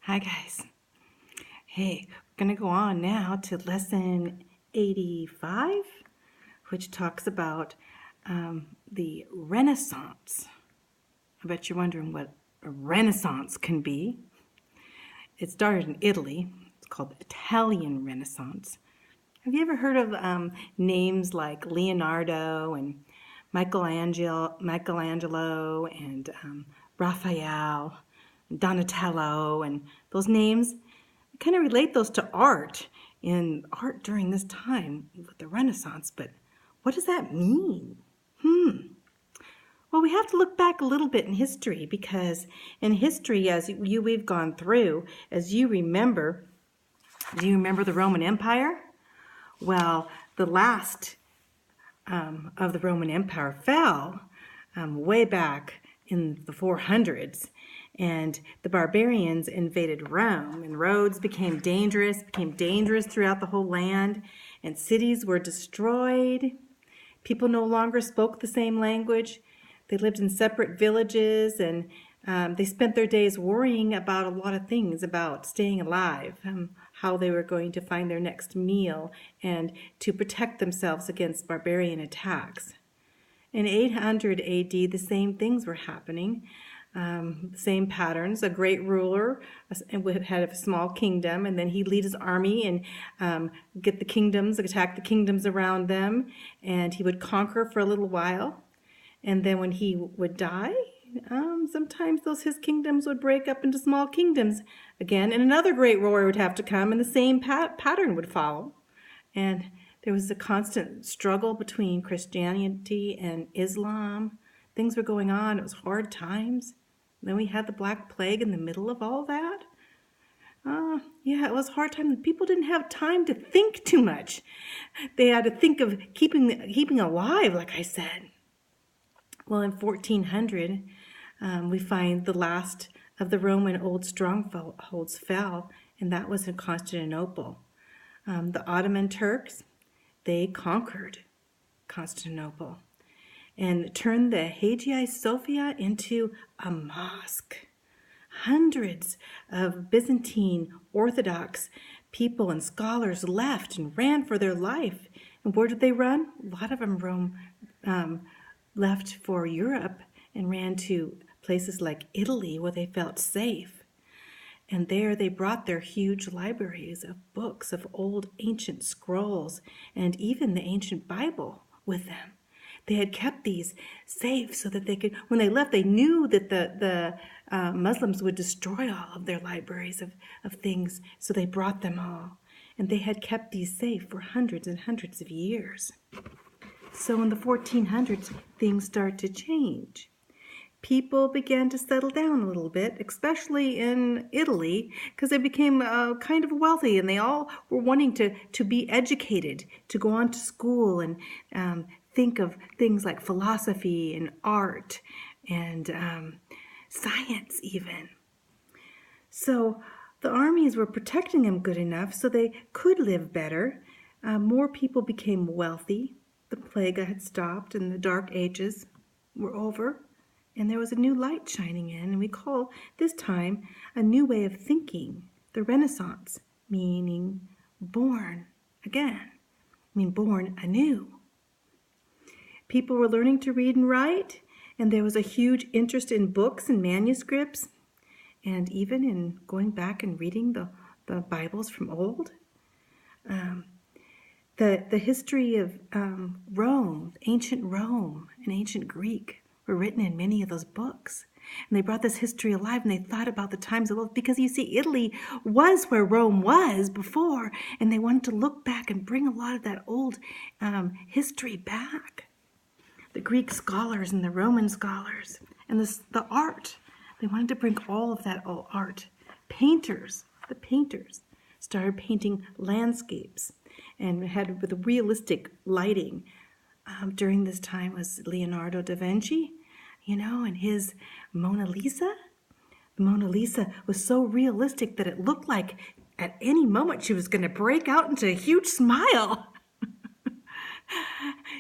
Hi guys. Hey, we're going to go on now to lesson 85, which talks about the Renaissance. I bet you're wondering what a Renaissance can be. It started in Italy. It's called the Italian Renaissance. Have you ever heard of names like Leonardo and Michelangelo and Raphael, and Donatello, and those names? Kind of relate those to art and art during this time with the Renaissance, but what does that mean? Well, we have to look back a little bit in history, because in history, as we've gone through, as you remember, do you remember the Roman Empire? Well, the last of the Roman Empire fell way back in the 400s, and the barbarians invaded Rome, and roads became dangerous throughout the whole land, and cities were destroyed. People no longer spoke the same language. They lived in separate villages, and they spent their days worrying about a lot of things, about staying alive, how they were going to find their next meal, and to protect themselves against barbarian attacks. In 800 AD, the same things were happening, same patterns. A great ruler had a small kingdom, and then he'd lead his army and attack the kingdoms around them, and he would conquer for a little while. And then when he would die, sometimes his kingdoms would break up into small kingdoms again, and another great ruler would have to come, and the same pattern would follow. And there was a constant struggle between Christianity and Islam. Things were going on. It was hard times. Then we had the Black Plague in the middle of all that. It was a hard time. People didn't have time to think too much. They had to think of keeping alive, like I said. Well, in 1400, we find the last of the Roman old strongholds fell, and that was in Constantinople. The Ottoman Turks, they conquered Constantinople and turned the Hagia Sophia into a mosque. Hundreds of Byzantine Orthodox people and scholars left and ran for their life. And where did they run? A lot of them left for Europe and ran to places like Italy, where they felt safe. And there they brought their huge libraries of books, of old ancient scrolls, and even the ancient Bible with them. They had kept these safe so that they could, when they left, they knew that the Muslims would destroy all of their libraries of things, so they brought them all. And they had kept these safe for hundreds and hundreds of years. So in the 1400s, things started to change. People began to settle down a little bit, especially in Italy, because they became kind of wealthy, and they all were wanting to be educated, to go on to school and think of things like philosophy and art and science even. So the armies were protecting them good enough so they could live better. More people became wealthy. The plague had stopped, and the dark ages were over. And there was a new light shining in, and we call this time a new way of thinking, the Renaissance, meaning born again, born anew. People were learning to read and write, and there was a huge interest in books and manuscripts, and even in going back and reading the Bibles from old. The history of Rome, ancient Rome and ancient Greek, were written in many of those books. And they brought this history alive, and they thought about the times of old, because you see, Italy was where Rome was before, and they wanted to look back and bring a lot of that old history back. The Greek scholars and the Roman scholars and the art, they wanted to bring all of that old art. The painters started painting landscapes and had with realistic lighting. During this time was Leonardo da Vinci, and his Mona Lisa. The Mona Lisa was so realistic that it looked like at any moment she was going to break out into a huge smile.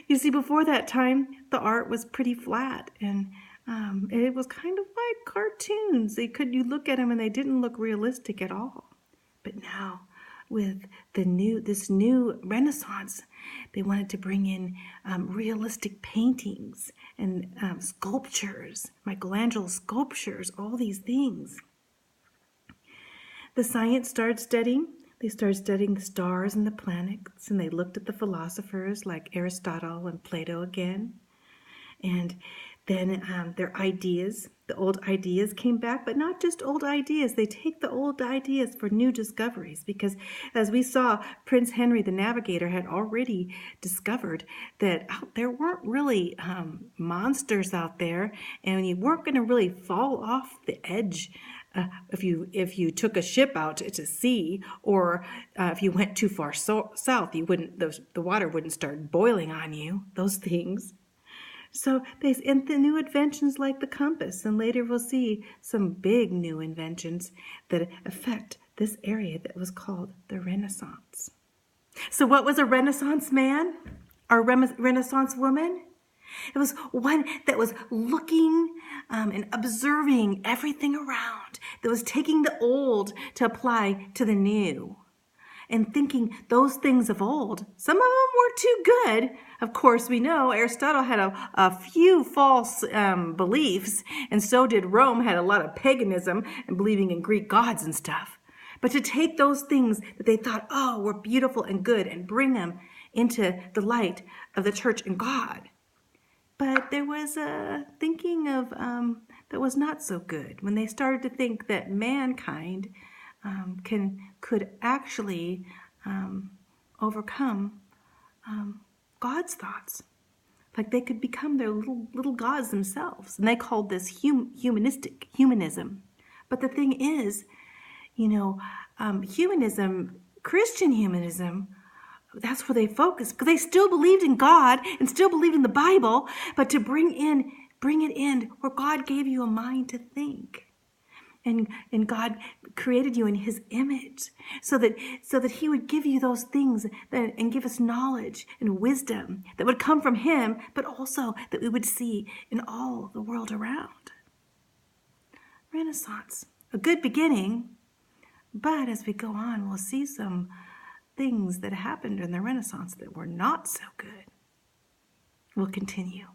You see, before that time, the art was pretty flat, and It was kind of like cartoons. You look at them and they didn't look realistic at all. But now, with this new Renaissance, they wanted to bring in realistic paintings and sculptures, Michelangelo sculptures, all these things. The science started studying. They started studying the stars and the planets, and they looked at the philosophers like Aristotle and Plato again. And then their ideas, the old ideas came back, but not just old ideas. They take the old ideas for new discoveries because, as we saw, Prince Henry the Navigator had already discovered that there weren't really monsters out there, and you weren't going to really fall off the edge if you took a ship out to sea, or if you went too far south, you wouldn't the water wouldn't start boiling on you. Those things. So and the new inventions like the compass, and later we'll see some big new inventions that affect this area that was called the Renaissance. So what was a Renaissance man or Renaissance woman? It was one that was looking and observing everything around, that was taking the old to apply to the new, and thinking those things of old. Some of them were too good. Of course, we know Aristotle had a few false beliefs, and so did Rome, had a lot of paganism and believing in Greek gods and stuff. But to take those things that they thought, were beautiful and good, and bring them into the light of the church and God. But there was a thinking of that was not so good when they started to think that mankind could actually overcome God's thoughts. Like they could become their little gods themselves. And they called this humanism. But the thing is, humanism, Christian humanism, that's where they focused, because they still believed in God and still believed in the Bible, but to bring it in where God gave you a mind to think. And God created you in his image so that he would give you those things and give us knowledge and wisdom that would come from him, but also that we would see in all the world around. Renaissance, a good beginning, but as we go on, we'll see some things that happened in the Renaissance that were not so good. We'll continue.